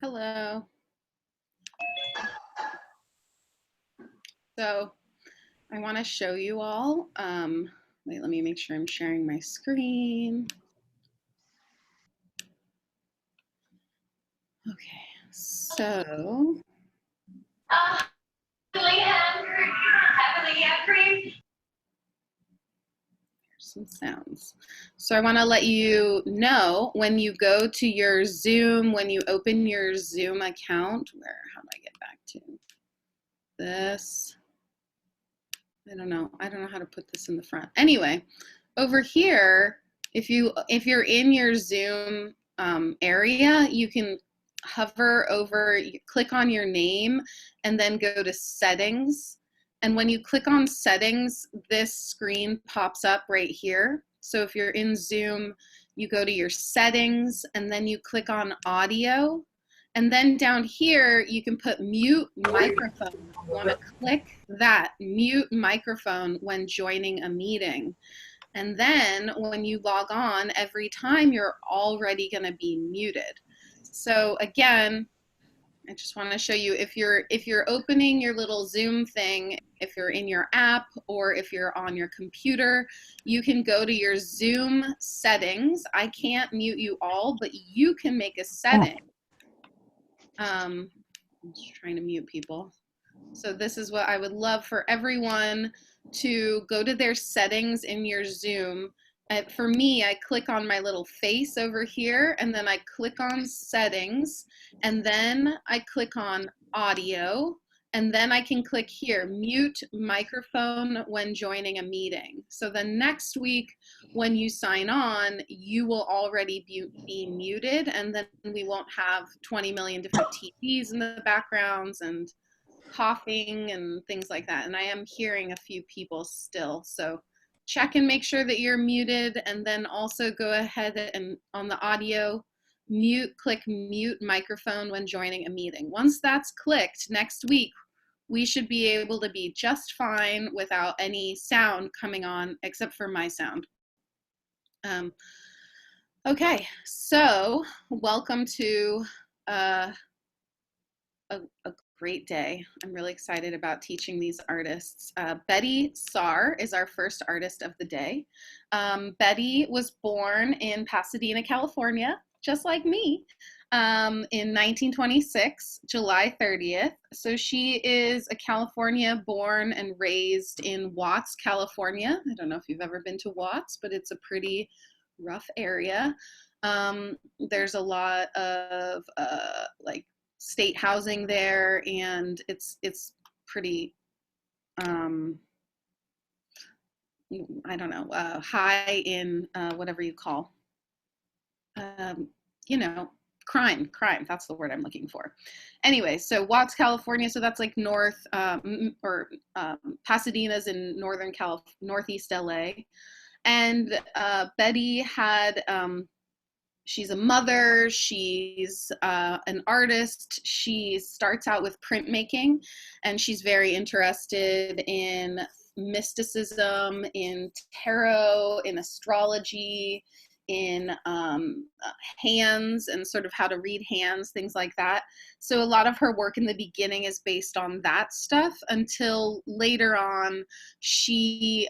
Hello. So I want to show you all. Wait, let me make sure I'm sharing my screen. Okay, so here's some sounds. So I want to let you know when you go to your Zoom, when you open your Zoom account, how do I get back to this? I don't know how to put this in the front. Anyway, over here, if you're in your Zoom area, you can hover over, click on your name, and then go to settings. And when you click on settings, this screen pops up right here. So if you're in Zoom, you go to your settings, and then you click on audio. And then down here, you can put mute microphone. You want to click that, mute microphone when joining a meeting. And then when you log on, every time you're already going to be muted. So again, I just want to show you if you're opening your little Zoom thing, if you're in your app or if you're on your computer, you can go to your Zoom settings. I can't mute you all, but you can make a setting. I'm just trying to mute people. So this is what I would love for everyone to go to their settings in your Zoom. For me, I click on my little face over here, and then I click on settings, and then I click on audio, and then I can click here, mute microphone when joining a meeting. So then next week, when you sign on, you will already be muted, and then we won't have 20 million different TVs in the backgrounds and coughing and things like that. And I am hearing a few people still. So check and make sure that you're muted, and then also go ahead and on the audio, click mute microphone when joining a meeting. Once that's clicked, next week, we should be able to be just fine without any sound coming on except for my sound. Okay, so welcome to a great day. I'm really excited about teaching these artists. Betye Saar is our first artist of the day. Betye was born in Pasadena, California, just like me, in 1926, July 30th. So she is a California born and raised in Watts, California. I don't know if you've ever been to Watts, but it's a pretty rough area. There's a lot of like state housing there, and it's pretty I don't know, high in whatever you call you know, crime, that's the word I'm looking for. Anyway, so Watts, California, so that's like north, Pasadena's in northeast LA. And Betye had she's a mother, she's an artist. She starts out with printmaking, and she's very interested in mysticism, in tarot, in astrology, in hands and sort of how to read hands, things like that. So a lot of her work in the beginning is based on that stuff until later on she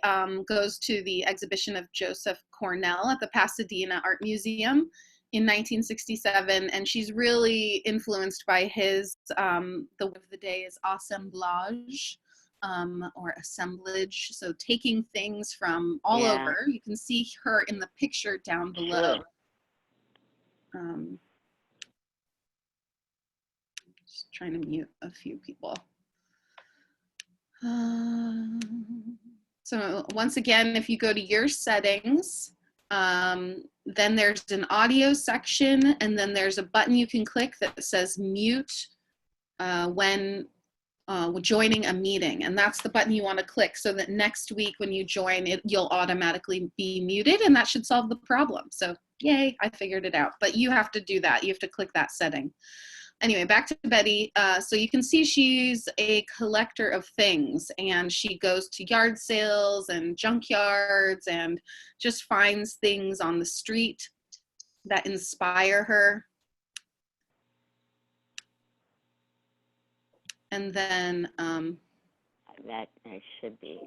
goes to the exhibition of Joseph Cornell at the Pasadena Art Museum in 1967, and she's really influenced by his, the word of the day is assemblage, or assemblage, so taking things from all over. You can see her in the picture down below. Just trying to mute a few people. So once again, if you go to your settings, then there's an audio section, and then there's a button you can click that says mute when joining a meeting, and that's the button you want to click so that next week when you join it, you'll automatically be muted, and that should solve the problem. So yay, I figured it out, but you have to do that. You have to click that setting. Anyway, back to Betye. So you can see she's a collector of things, and she goes to yard sales and junkyards and just finds things on the street that inspire her. And then that should be.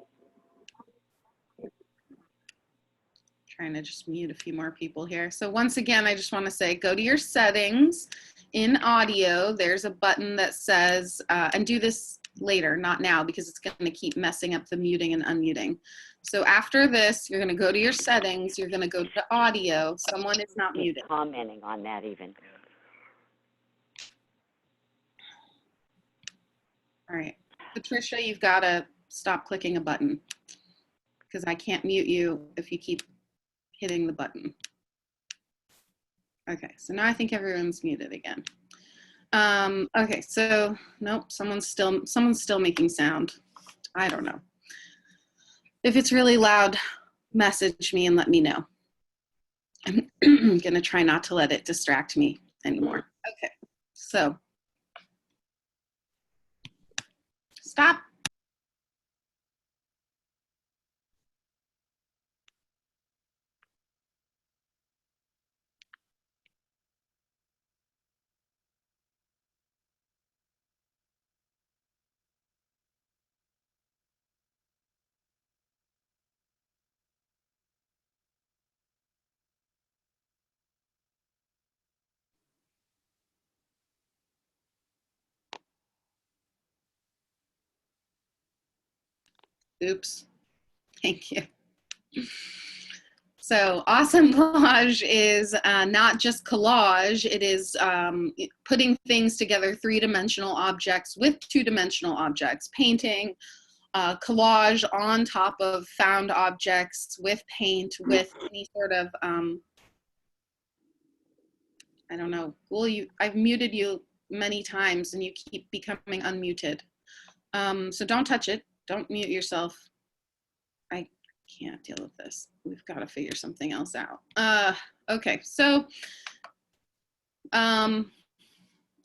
trying to just mute a few more people here. So once again, I just want to say, go to your settings in audio. There's a button that says, and do this later, not now, because it's going to keep messing up the muting and unmuting. So after this, you're going to go to your settings. You're going to go to audio. Someone is not He's muted. commenting on that even. All right. Patricia, you've got to stop clicking a button because I can't mute you if you keep hitting the button. Okay, so now I think everyone's muted again. Okay, so nope, someone's still making sound. I don't know. If it's really loud, message me and let me know. I'm gonna try not to let it distract me anymore. Okay, so stop. Oops, thank you. So awesome collage is not just collage, it is putting things together, three-dimensional objects with two-dimensional objects, painting, collage on top of found objects with paint, with any sort of, I don't know, well, I've muted you many times and you keep becoming unmuted. So don't touch it, don't mute yourself. I can't deal with this. We've got to figure something else out. Okay, so I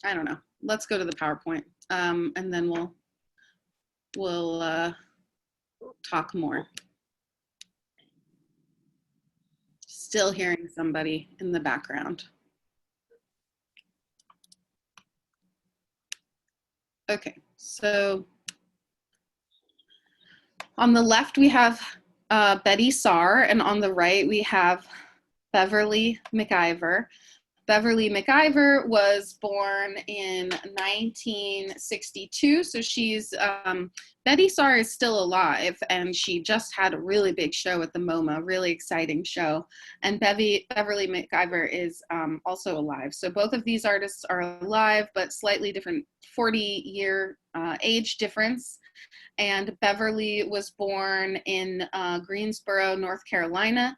don't know. Let's go to the PowerPoint, and then we'll talk more. Still hearing somebody in the background. Okay, so on the left we have Betye Saar, and on the right we have Beverly McIver. Beverly McIver was born in 1962, so she's, Betye Saar is still alive, and she just had a really big show at the MoMA, really exciting show, and Beverly McIver is also alive. So both of these artists are alive, but slightly different 40-year age difference, and Beverly was born in Greensboro, North Carolina,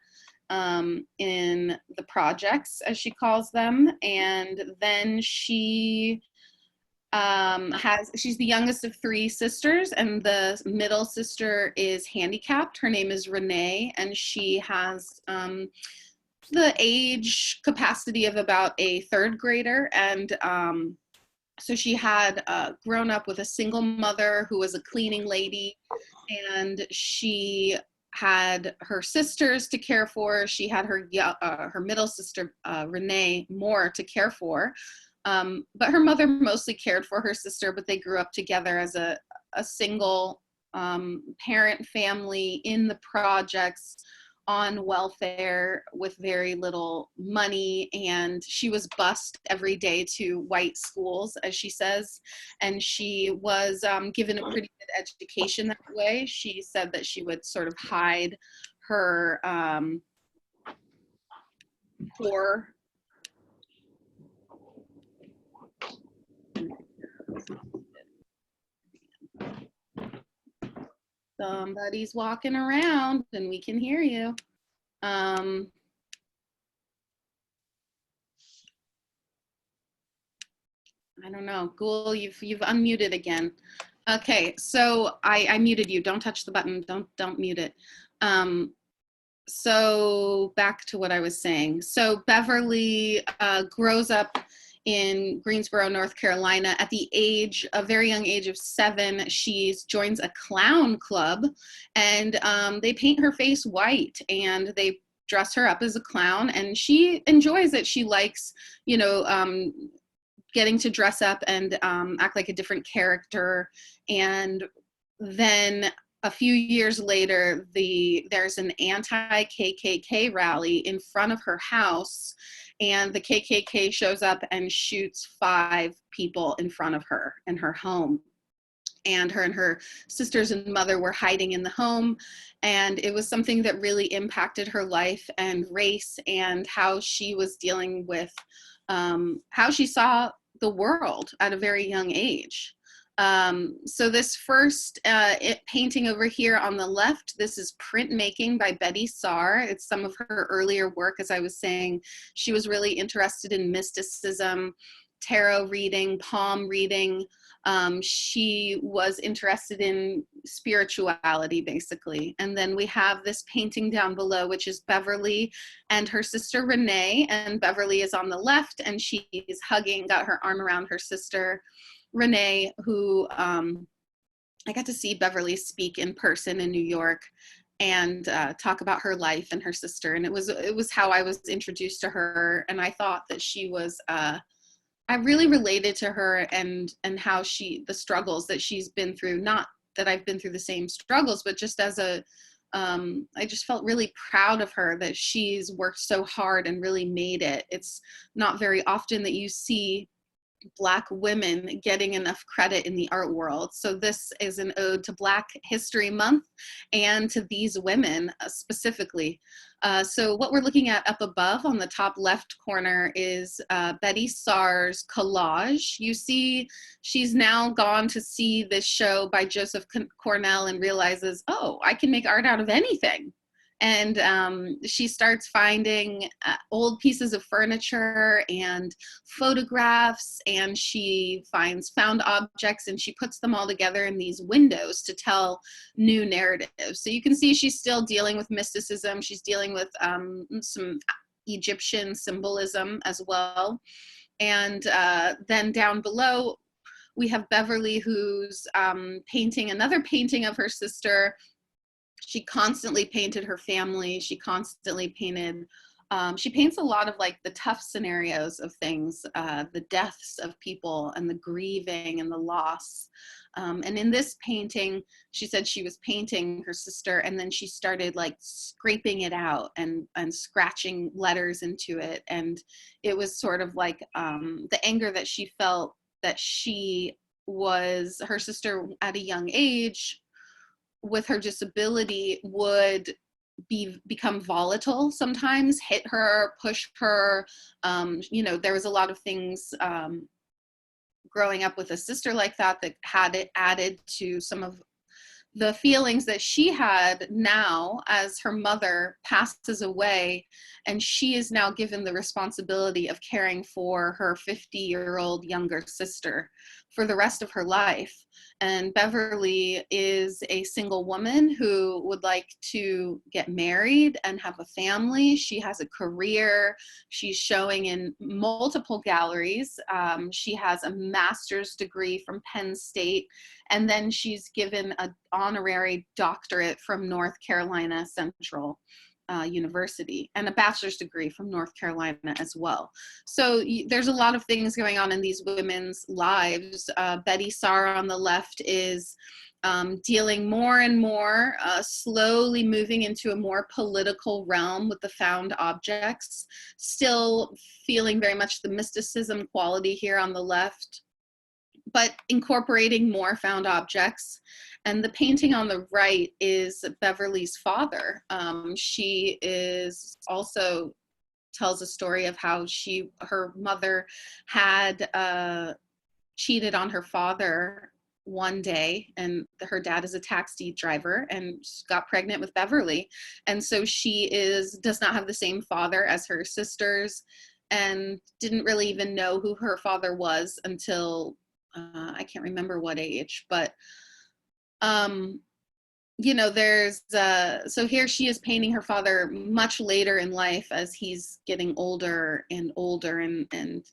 in the projects, as she calls them. And then she's the youngest of three sisters, and the middle sister is handicapped. Her name is Renee, and she has the age capacity of about a third grader. And so she had grown up with a single mother who was a cleaning lady, and she had her sisters to care for. She had her middle sister, Renee, more to care for. But her mother mostly cared for her sister, but they grew up together as a single parent family in the projects on welfare with very little money, and she was bused every day to white schools, as she says, and she was given a pretty good education that way. She said that she would sort of hide her poor somebody's walking around and we can hear you. I don't know. Ghoul, you've unmuted again. Okay, so I muted you. Don't touch the button. Don't mute it. So back to what I was saying. So Beverly grows up in Greensboro, North Carolina. At a very young age of 7, she joins a clown club, and they paint her face white, and they dress her up as a clown, and she enjoys it. She likes, getting to dress up and act like a different character. And then a few years later, there's an anti-KKK rally in front of her house, and the KKK shows up and shoots 5 people in front of her in her home. And her sisters and mother were hiding in the home, and it was something that really impacted her life and race and how she was dealing with how she saw the world at a very young age. So this first painting over here on the left, this is printmaking by Betye Saar. It's some of her earlier work. As I was saying, she was really interested in mysticism, tarot reading, palm reading. She was interested in spirituality, basically. And then we have this painting down below, which is Beverly and her sister Renee. And Beverly is on the left, and she's hugging, got her arm around her sister Renee, who I got to see Beverly speak in person in New York and talk about her life and her sister. And it was how I was introduced to her. And I thought that she was I really related to her and how the struggles that she's been through. Not that I've been through the same struggles, but just as I just felt really proud of her that she's worked so hard and really made it. It's not very often that you see Black women getting enough credit in the art world. So this is an ode to Black History Month and to these women specifically. So what we're looking at up above on the top left corner is Betye Saar's collage. You see she's now gone to see this show by Joseph Cornell and realizes, oh, I can make art out of anything. And she starts finding old pieces of furniture and photographs, and she finds found objects, and she puts them all together in these windows to tell new narratives. So you can see she's still dealing with mysticism. She's dealing with some Egyptian symbolism as well. And then down below, we have Beverly, who's painting another painting of her sister. She constantly painted her family. She constantly painted, she paints a lot of like the tough scenarios of things, the deaths of people and the grieving and the loss. And in this painting, she said she was painting her sister, and then she started like scraping it out and scratching letters into it. And it was sort of like the anger that she felt that her sister at a young age with her disability would become volatile sometimes, hit her, push her. There was a lot of things growing up with a sister like that had it added to some of the feelings that she had now as her mother passes away, and she is now given the responsibility of caring for her 50-year-old younger sister for the rest of her life. And Beverly is a single woman who would like to get married and have a family. She has a career. She's showing in multiple galleries. She has a master's degree from Penn State, and then she's given an honorary doctorate from North Carolina Central University and a bachelor's degree from North Carolina as well. So there's a lot of things going on in these women's lives. Betye Saar on the left is dealing more and more, slowly moving into a more political realm with the found objects, still feeling very much the mysticism quality here on the left, but incorporating more found objects. And the painting on the right is Beverly's father. She is also tells a story of how her mother had cheated on her father one day, and her dad is a taxi driver, and got pregnant with Beverly. And so she does not have the same father as her sisters, and didn't really even know who her father was until I can't remember what age, but there's so here she is painting her father much later in life as he's getting older and older, and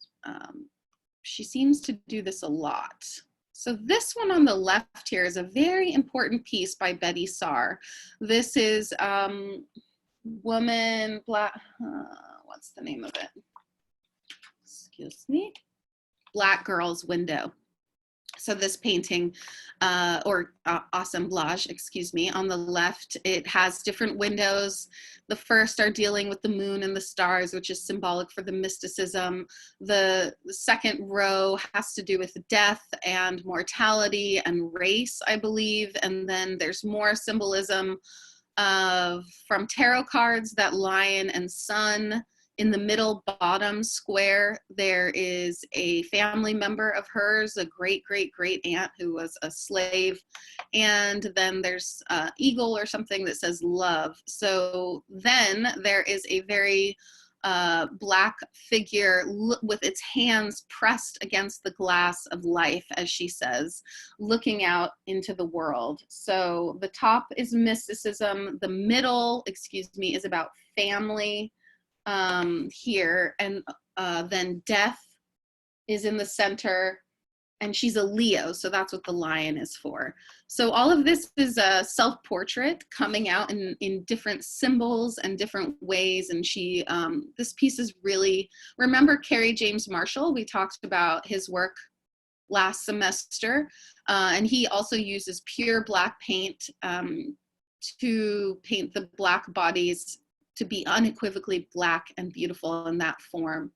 she seems to do this a lot. So this one on the left here is a very important piece by Betye Saar. This is what's the name of it? Excuse me. Black girl's window. So this painting, assemblage, excuse me, on the left, it has different windows. The first are dealing with the moon and the stars, which is symbolic for the mysticism. The second row has to do with death and mortality and race, I believe. And then there's more symbolism from tarot cards, that lion and sun. In the middle bottom square, there is a family member of hers, a great, great, great aunt who was a slave. And then there's an eagle or something that says love. So then there is a very Black figure with its hands pressed against the glass of life, as she says, looking out into the world. So the top is mysticism. The middle, excuse me, is about family here. And then death is in the center. And she's a Leo, so that's what the lion is for. So all of this is a self-portrait coming out in different symbols and different ways. And she, this piece is really, remember Carrie James Marshall? We talked about his work last semester. And he also uses pure Black paint to paint the Black bodies to be unequivocally Black and beautiful in that form.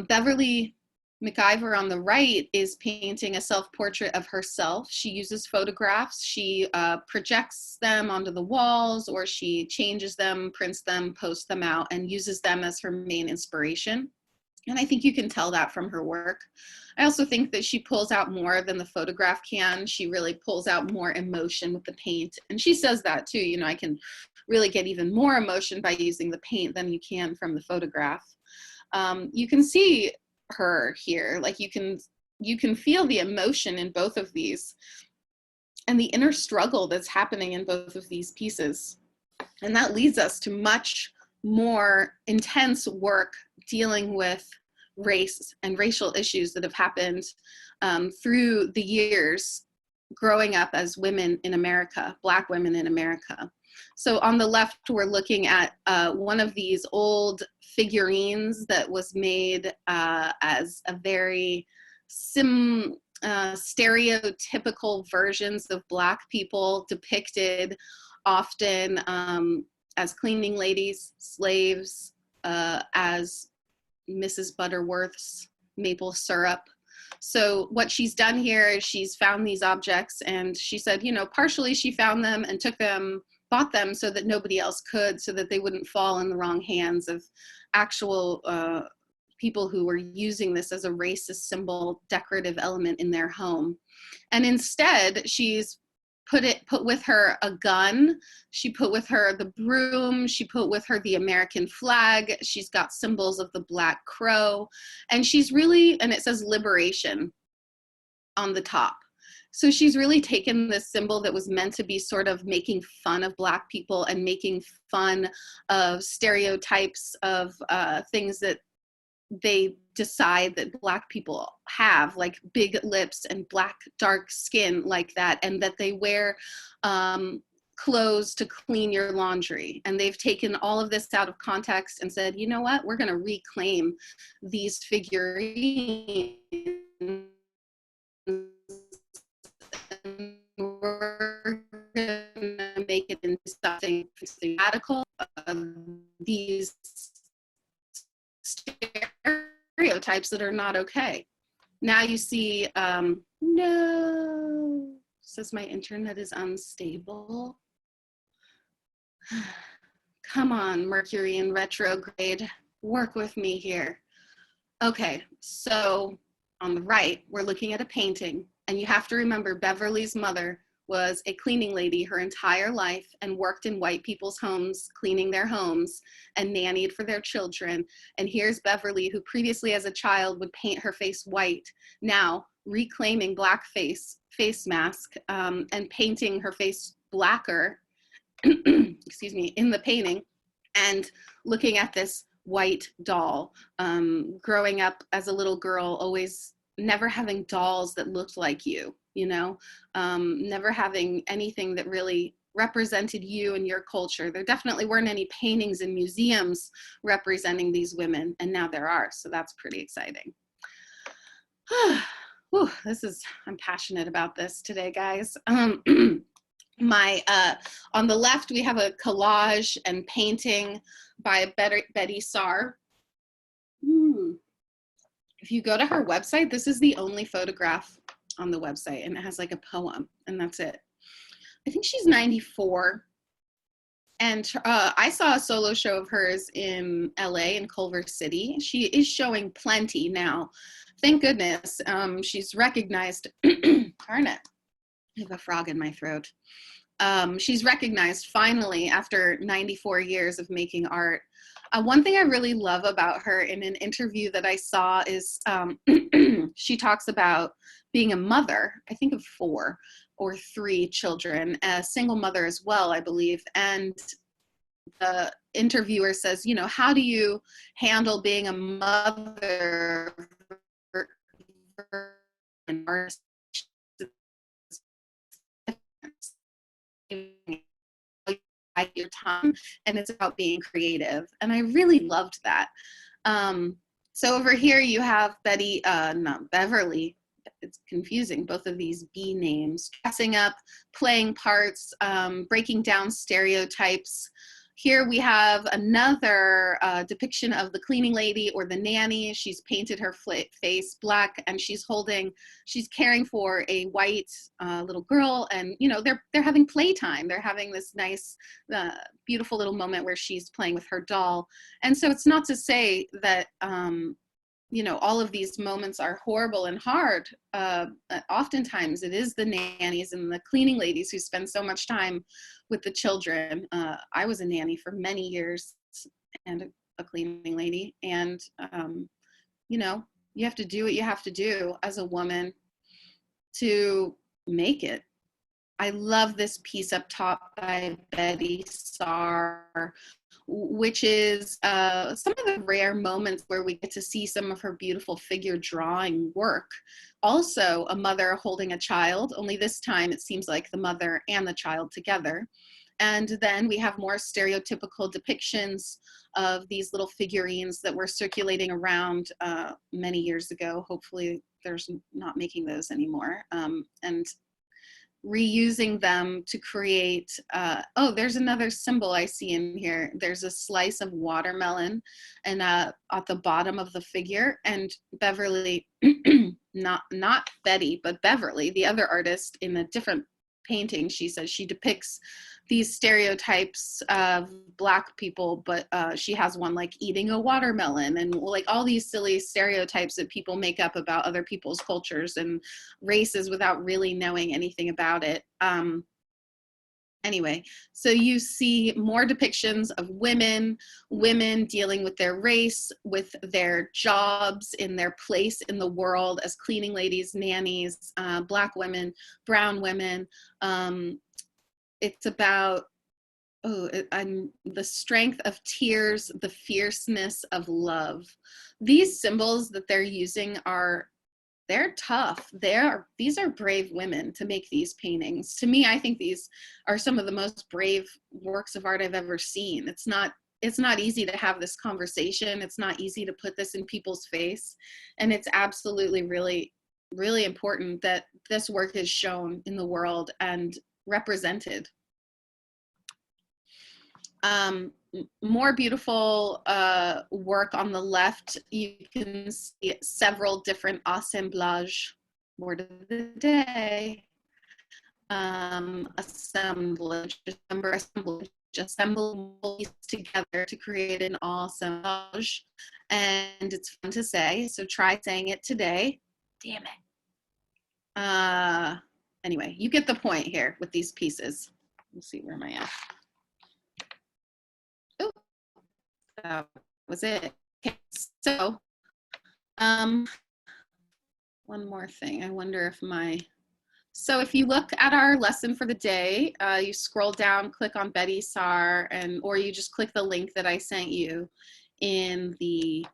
Beverly McIver on the right is painting a self-portrait of herself. She uses photographs. She projects them onto the walls, or she changes them, prints them, posts them out, and uses them as her main inspiration. And I think you can tell that from her work. I also think that she pulls out more than the photograph can. She really pulls out more emotion with the paint. And she says that too, you know, I can really get even more emotion by using the paint than you can from the photograph. You can see her here, like you can feel the emotion in both of these and the inner struggle that's happening in both of these pieces. And that leads us to much more intense work dealing with race and racial issues that have happened through the years growing up as women in America, Black women in America. So on the left, we're looking at one of these old figurines that was made as a very stereotypical versions of Black people depicted often as cleaning ladies, slaves, as Mrs. Butterworth's maple syrup. So what she's done here is she's found these objects, and she said, you know, partially she found them and bought them so that nobody else could, so that they wouldn't fall in the wrong hands of actual people who were using this as a racist symbol, decorative element in their home. And instead, she's put with her a gun, she put with her the broom, she put with her the American flag, she's got symbols of the Black crow, and she's really, and it says liberation on the top. So she's really taken this symbol that was meant to be sort of making fun of Black people and making fun of stereotypes of things that they decide that Black people have, like big lips and black dark skin like that, and that they wear clothes to clean your laundry. And they've taken all of this out of context and said, you know what, we're going to reclaim these figurines. We're going to make it into something radical. These stereotypes that are not okay. Now you see, no, says my internet is unstable. Come on, Mercury in retrograde, work with me here. Okay, so on the right, we're looking at a painting, and you have to remember Beverly's mother was a cleaning lady her entire life and worked in white people's homes, cleaning their homes and nannied for their children. And here's Beverly, who previously as a child would paint her face white, now reclaiming blackface face mask and painting her face blacker, excuse me, in the painting, and looking at this white doll. Growing up as a little girl, always never having dolls that looked like you, you know, never having anything that really represented you and your culture. There definitely weren't any paintings in museums representing these women, and now there are, so that's pretty exciting. Whew, I'm passionate about this today, guys. My On the left, we have a collage and painting by Betye Saar. If you go to her website, this is the only photograph on the website, and it has like a poem, and that's it. I think she's 94. And I saw a solo show of hers in LA, in Culver City. She is showing plenty now. Thank goodness. She's recognized. Darn it. I have a frog in my throat. She's recognized finally after 94 years of making art. One thing I really love about her in an interview that I saw is she talks about being a mother, I think of 4 or 3 children, a single mother as well, I believe. And the interviewer says, you know, how do you handle being a mother and artist? Your time, and it's about being creative, and I really loved that. So over here you have not Beverly. It's confusing, both of these B names, dressing up, playing parts, breaking down stereotypes. Here we have another depiction of the cleaning lady or the nanny. She's painted her face black, and she's caring for a white little girl, and you know they're having playtime. They're having this nice, beautiful little moment where she's playing with her doll. And so it's not to say that you know, all of these moments are horrible and hard. Oftentimes it is the nannies and the cleaning ladies who spend so much time with the children. I was a nanny for many years and a cleaning lady. And, you know, you have to do what you have to do as a woman to make it. I love this piece up top by Betye Saar, which is some of the rare moments where we get to see some of her beautiful figure drawing work. Also, a mother holding a child, only this time it seems like the mother and the child together. And then we have more stereotypical depictions of these little figurines that were circulating around many years ago. Hopefully there's not making those anymore. And reusing them to create, oh, there's another symbol I see in here. There's a slice of watermelon and at the bottom of the figure. And Beverly, not Betty, but Beverly, the other artist in a different painting, she says she depicts these stereotypes of Black people, but she has one like eating a watermelon and like all these silly stereotypes that people make up about other people's cultures and races without really knowing anything about it. Anyway, so you see more depictions of women dealing with their race, with their jobs, in their place in the world as cleaning ladies, nannies, Black women, brown women. It's about the strength of tears, the fierceness of love. These symbols that they're using they're tough. These are brave women to make these paintings. To me, I think these are some of the most brave works of art I've ever seen. It's not easy to have this conversation. It's not easy to put this in people's face. And it's absolutely really, really important that this work is shown in the world and represented. More beautiful work on the left. You can see several different assemblage, word of the day, assemblage, assemble these together to create an assemblage. And it's fun to say, so try saying it today. Damn it. Anyway, you get the point here with these pieces. Let's see, where am I at? That was it. Okay, so one more thing. I wonder if so if you look at our lesson for the day, you scroll down, click on Betye Saar, or you just click the link that I sent you in the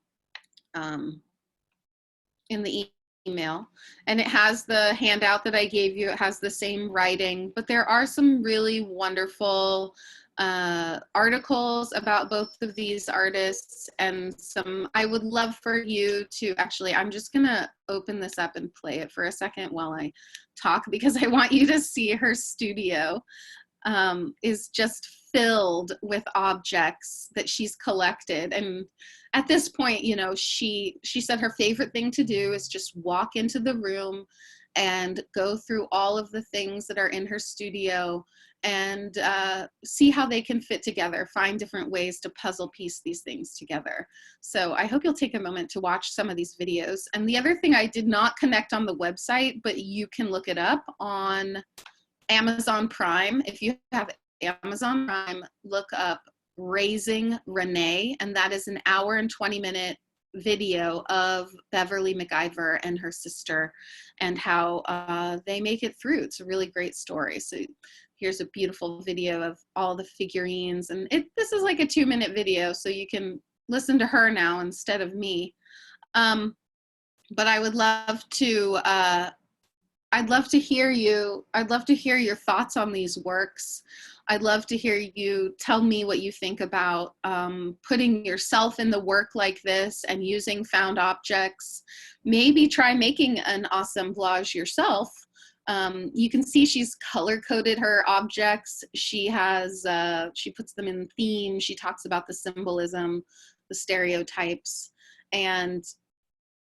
email, and it has the handout that I gave you. It has the same writing, but there are some really wonderful articles about both of these artists, and I would love for you to actually, I'm just gonna open this up and play it for a second while I talk, because I want you to see her studio is just filled with objects that she's collected. And at this point, you know, she said her favorite thing to do is just walk into the room and go through all of the things that are in her studio and see how they can fit together, find different ways to puzzle piece these things together. So I hope you'll take a moment to watch some of these videos. And the other thing, I did not connect on the website, but you can look it up on Amazon Prime. If you have Amazon Prime, look up Raising Renee, and that is an hour and 20-minute video of Beverly McIver and her sister and how they make it through. It's a really great story. So here's a beautiful video of all the figurines, and this is like a 2-minute video, so you can listen to her now instead of me. But I would love to I'd love to hear you. I'd love to hear your thoughts on these works. I'd love to hear you tell me what you think about putting yourself in the work like this and using found objects. Maybe try making an awesome collage yourself. You can see she's color-coded her objects. She puts them in theme. She talks about the symbolism, the stereotypes, and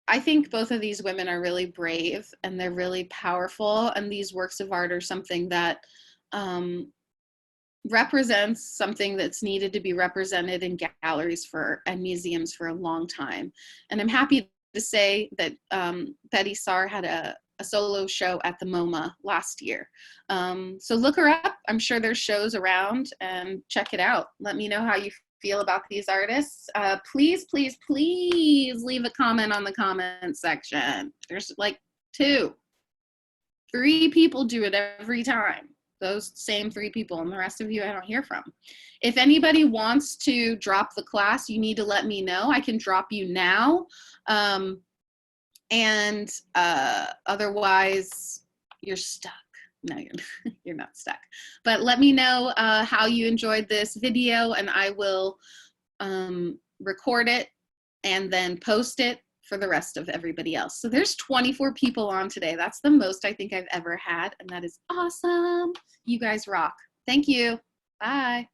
I think both of these women are really brave and they're really powerful, and these works of art are something that represents something that's needed to be represented in galleries and museums for a long time. And I'm happy to say that Betye Saar had a solo show at the MoMA last year. So look her up. I'm sure there's shows around, and check it out. Let me know how you feel about these artists. Please, please, please leave a comment on the comment section. There's like 2, 3 people do it every time. Those same 3 people, and the rest of you I don't hear from. If anybody wants to drop the class, you need to let me know. I can drop you now. Otherwise, you're stuck. No, you're not stuck. But let me know how you enjoyed this video, and I will record it and then post it for the rest of everybody else. So there's 24 people on today. That's the most I think I've ever had, and that is awesome. You guys rock. Thank you. Bye.